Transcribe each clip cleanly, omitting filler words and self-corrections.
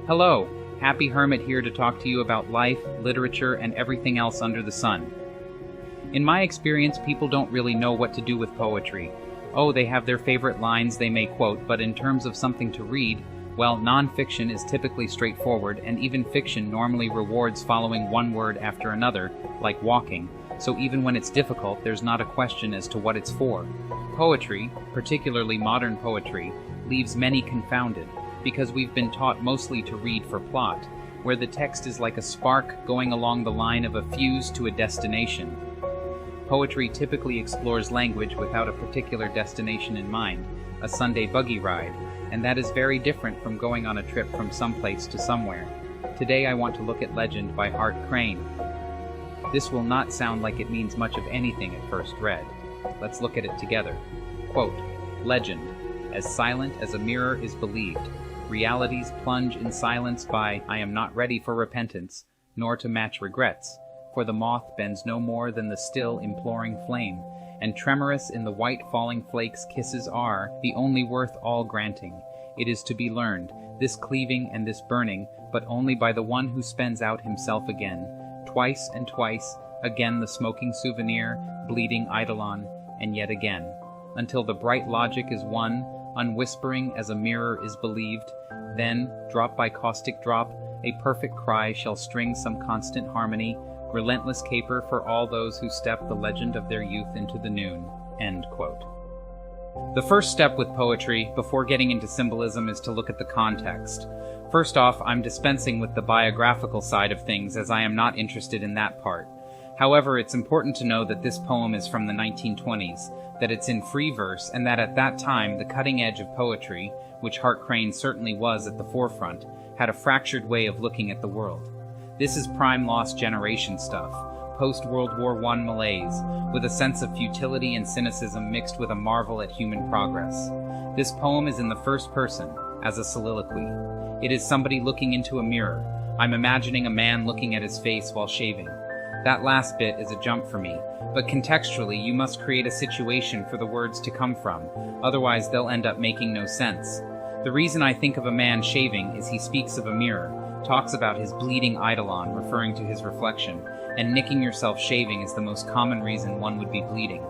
Hello, Happy Hermit here to talk to you about life, literature, and everything else under the sun. In my experience, people don't really know what to do with poetry. Oh, they have their favorite lines they may quote, but in terms of something to read, well, non-fiction is typically straightforward, and even fiction normally rewards following one word after another, like walking, so even when it's difficult, there's not a question as to what it's for. Poetry, particularly modern poetry, leaves many confounded, because we've been taught mostly to read for plot, where the text is like a spark going along the line of a fuse to a destination. Poetry typically explores language without a particular destination in mind, a Sunday buggy ride, and that is very different from going on a trip from someplace to somewhere. Today I want to look at Legend by HART. This will not sound like it means much of anything at first read. Let's look at it together. Quote, Legend. As silent as a mirror is believed. Realities plunge in silence by, I am not ready for repentance, nor to match regrets, for the moth bends no more than the still imploring flame, and tremorous in the white falling flakes kisses are the only worth all granting. It is to be learned, this cleaving and this burning, but only by the one who spends out himself again, twice and twice, again the smoking souvenir, bleeding eidolon, and yet again, until the bright logic is won, unwhispering as a mirror is believed, then, drop by caustic drop, a perfect cry shall string some constant harmony, relentless caper for all those who step the legend of their youth into the noon. End quote. The first step with poetry, before getting into symbolism, is to look at the context. First off, I'm dispensing with the biographical side of things, as I am not interested in that part. However, it's important to know that this poem is from the 1920s, that it's in free verse, and that at that time the cutting edge of poetry, which HART certainly was at the forefront, had a fractured way of looking at the world. This is prime lost generation stuff, post-World War I malaise, with a sense of futility and cynicism mixed with a marvel at human progress. This poem is in the first person, as a soliloquy. It is somebody looking into a mirror. I'm imagining a man looking at his face while shaving. That last bit is a jump for me, but contextually you must create a situation for the words to come from, otherwise they'll end up making no sense. The reason I think of a man shaving is he speaks of a mirror, talks about his bleeding eidolon, referring to his reflection, and nicking yourself shaving is the most common reason one would be bleeding.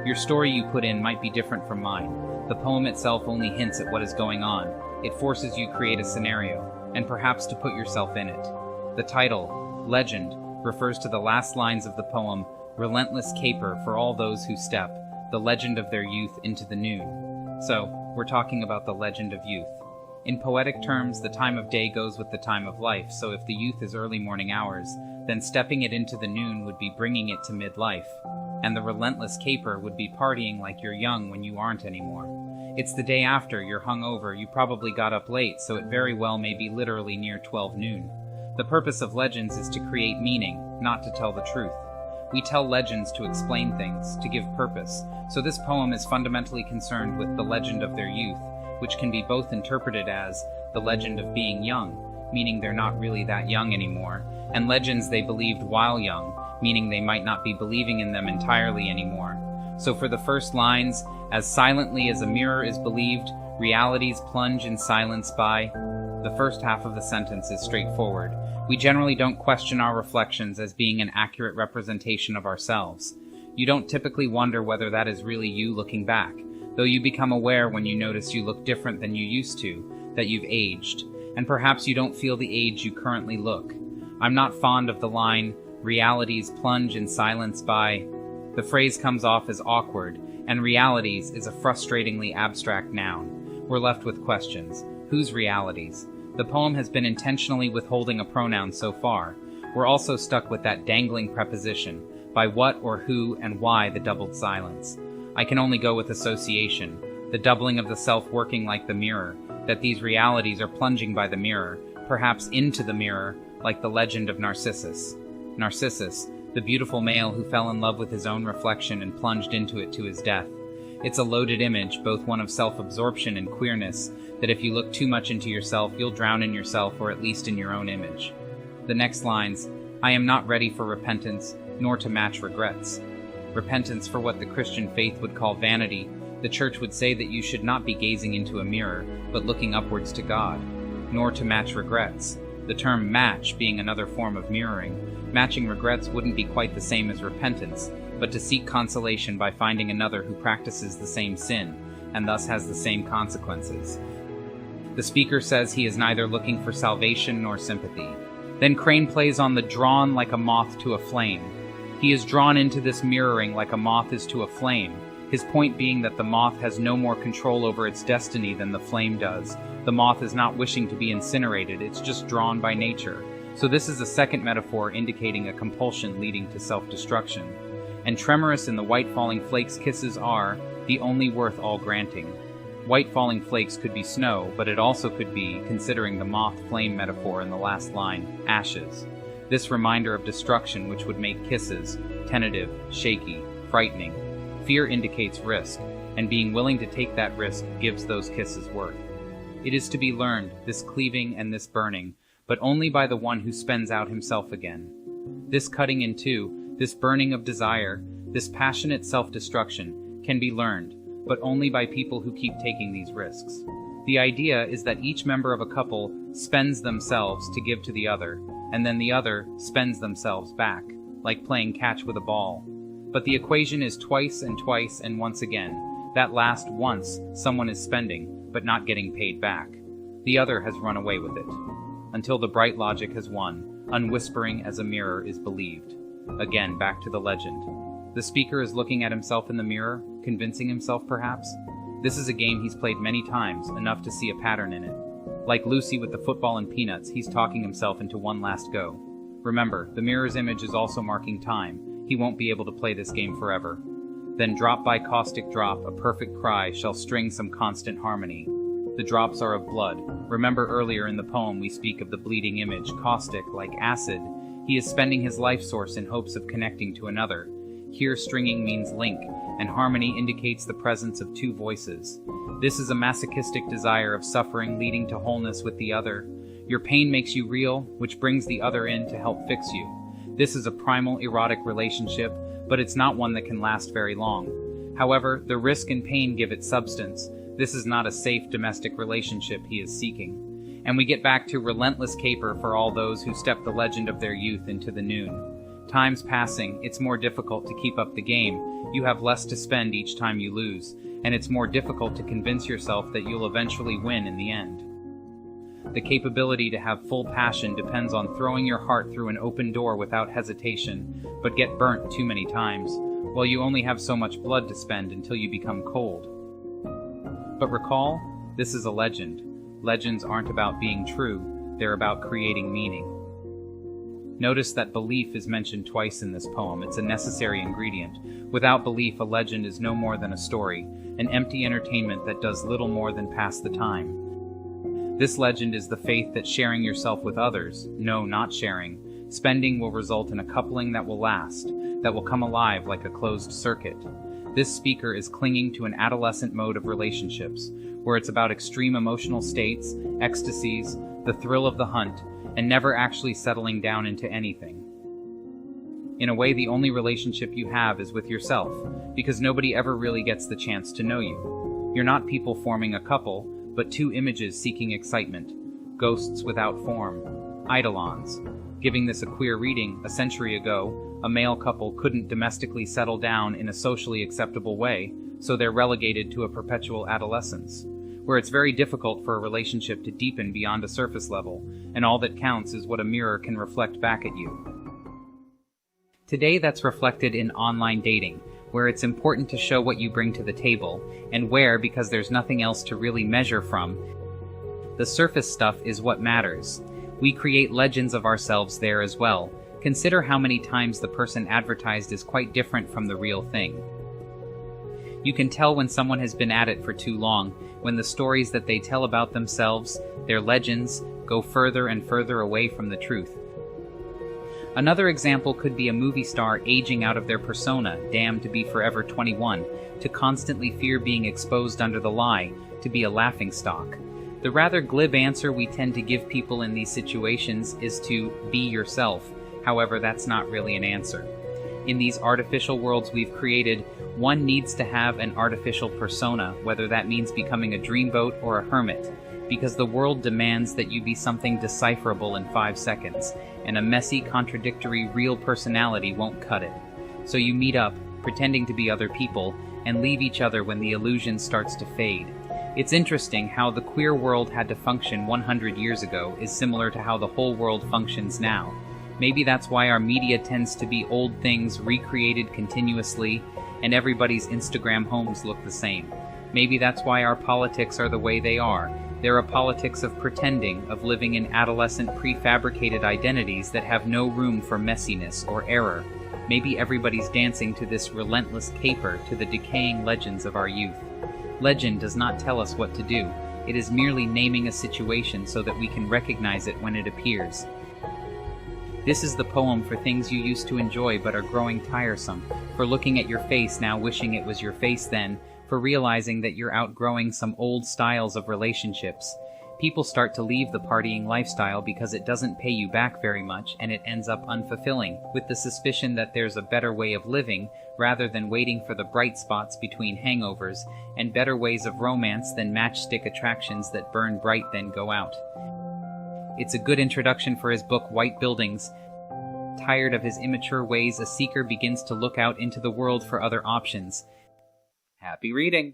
Your story you put in might be different from mine. The poem itself only hints at what is going on. It forces you to create a scenario, and perhaps to put yourself in it. The title, Legend, refers to the last lines of the poem, relentless caper for all those who step, the legend of their youth into the noon. So, we're talking about the legend of youth. In poetic terms, the time of day goes with the time of life, so if the youth is early morning hours, then stepping it into the noon would be bringing it to midlife. And the relentless caper would be partying like you're young when you aren't anymore. It's the day after, you're hungover, you probably got up late, so it very well may be literally near 12 noon. The purpose of legends is to create meaning, not to tell the truth. We tell legends to explain things, to give purpose, so this poem is fundamentally concerned with the legend of their youth, which can be both interpreted as the legend of being young, meaning they're not really that young anymore, and legends they believed while young, meaning they might not be believing in them entirely anymore. So for the first lines, as silently as a mirror is believed, realities plunge in silence by, the first half of the sentence is straightforward. We generally don't question our reflections as being an accurate representation of ourselves. You don't typically wonder whether that is really you looking back, though you become aware when you notice you look different than you used to, that you've aged, and perhaps you don't feel the age you currently look. I'm not fond of the line, realities plunge in silence by. The phrase comes off as awkward, and realities is a frustratingly abstract noun. We're left with questions. Whose realities? The poem has been intentionally withholding a pronoun so far. We're also stuck with that dangling preposition. By what or who and why the doubled silence? I can only go with association, the doubling of the self working like the mirror, that these realities are plunging by the mirror, perhaps into the mirror, like the legend of Narcissus. Narcissus, the beautiful male who fell in love with his own reflection and plunged into it to his death. It's a loaded image, both one of self-absorption and queerness, that if you look too much into yourself, you'll drown in yourself, or at least in your own image. The next lines, I am not ready for repentance, nor to match regrets. Repentance for what the Christian faith would call vanity. The church would say that you should not be gazing into a mirror, but looking upwards to God. nor to match regrets. The term match being another form of mirroring. Matching regrets wouldn't be quite the same as repentance, but to seek consolation by finding another who practices the same sin, and thus has the same consequences. The speaker says he is neither looking for salvation nor sympathy. Then Crane plays on the drawn like a moth to a flame. He is drawn into this mirroring like a moth is to a flame, his point being that the moth has no more control over its destiny than the flame does. The moth is not wishing to be incinerated, it's just drawn by nature. So this is a second metaphor indicating a compulsion leading to self-destruction. And tremorous in the white falling flakes kisses are the only worth all granting. White falling flakes could be snow, but it also could be, considering the moth-flame metaphor in the last line, ashes. This reminder of destruction which would make kisses tentative, shaky, frightening. Fear indicates risk, and being willing to take that risk gives those kisses worth. It is to be learned, this cleaving and this burning, but only by the one who spends out himself again. This cutting in two, this burning of desire, this passionate self-destruction can be learned, but only by people who keep taking these risks. The idea is that each member of a couple spends themselves to give to the other, and then the other spends themselves back, like playing catch with a ball. But the equation is twice and once again. That last once, someone is spending, but not getting paid back. The other has run away with it. Until the bright logic has won, unwhispering as a mirror is believed. Again, back to the legend. The speaker is looking at himself in the mirror, convincing himself perhaps. This is a game he's played many times, enough to see a pattern in it. Like Lucy with the football and peanuts, he's talking himself into one last go. Remember, the mirror's image is also marking time. He won't be able to play this game forever. Then drop by caustic drop, a perfect cry shall string some constant harmony. The drops are of blood. Remember earlier in the poem we speak of the bleeding image, caustic, like acid. He is spending his life source in hopes of connecting to another. Here stringing means link, and harmony indicates the presence of two voices. This is a masochistic desire of suffering leading to wholeness with the other. Your pain makes you real, which brings the other in to help fix you. This is a primal erotic relationship, but it's not one that can last very long. However, the risk and pain give it substance. This is not a safe domestic relationship he is seeking. And we get back to relentless caper for all those who step the legend of their youth into the noon. Time's passing, it's more difficult to keep up the game. You have less to spend each time you lose, and it's more difficult to convince yourself that you'll eventually win in the end. The capability to have full passion depends on throwing your heart through an open door without hesitation, but get burnt too many times, while you only have so much blood to spend until you become cold. But recall, this is a legend. Legends aren't about being true, they're about creating meaning. Notice that belief is mentioned twice in this poem. It's a necessary ingredient. Without belief, a legend is no more than a story, an empty entertainment that does little more than pass the time. This legend is the faith that sharing yourself with others, no, not sharing, spending will result in a coupling that will last, that will come alive like a closed circuit. This speaker is clinging to an adolescent mode of relationships, where it's about extreme emotional states, ecstasies, the thrill of the hunt, and never actually settling down into anything. In a way, the only relationship you have is with yourself, because nobody ever really gets the chance to know you. You're not people forming a couple, but two images seeking excitement, ghosts without form, eidolons. Giving this a queer reading, a century ago, a male couple couldn't domestically settle down in a socially acceptable way, so they're relegated to a perpetual adolescence, where it's very difficult for a relationship to deepen beyond a surface level, and all that counts is what a mirror can reflect back at you. Today that's reflected in online dating, where it's important to show what you bring to the table, and where, because there's nothing else to really measure from, the surface stuff is what matters. We create legends of ourselves there as well. Consider how many times the person advertised is quite different from the real thing. You can tell when someone has been at it for too long, when the stories that they tell about themselves, their legends, go further and further away from the truth. Another example could be a movie star aging out of their persona, damned to be forever 21, to constantly fear being exposed under the lie, to be a laughingstock. The rather glib answer we tend to give people in these situations is to be yourself. However, that's not really an answer. In these artificial worlds we've created, one needs to have an artificial persona, whether that means becoming a dreamboat or a hermit. because the world demands that you be something decipherable in 5 seconds, and a messy, contradictory, real personality won't cut it. So you meet up, pretending to be other people, and leave each other when the illusion starts to fade. It's interesting how the queer world had to function 100 years ago is similar to how the whole world functions now. Maybe that's why our media tends to be old things recreated continuously, and everybody's Instagram homes look the same. Maybe that's why our politics are the way they are. They're a politics of pretending, of living in adolescent prefabricated identities that have no room for messiness or error. Maybe everybody's dancing to this relentless caper to the decaying legends of our youth. Legend does not tell us what to do. It is merely naming a situation so that we can recognize it when it appears. This is the poem for things you used to enjoy but are growing tiresome, for looking at your face now wishing it was your face then, for realizing that you're outgrowing some old styles of relationships. People start to leave the partying lifestyle because it doesn't pay you back very much and it ends up unfulfilling, with the suspicion that there's a better way of living rather than waiting for the bright spots between hangovers, and better ways of romance than matchstick attractions that burn bright then go out. It's a good introduction for his book White Buildings. Tired of his immature ways, a seeker begins to look out into the world for other options. Happy reading!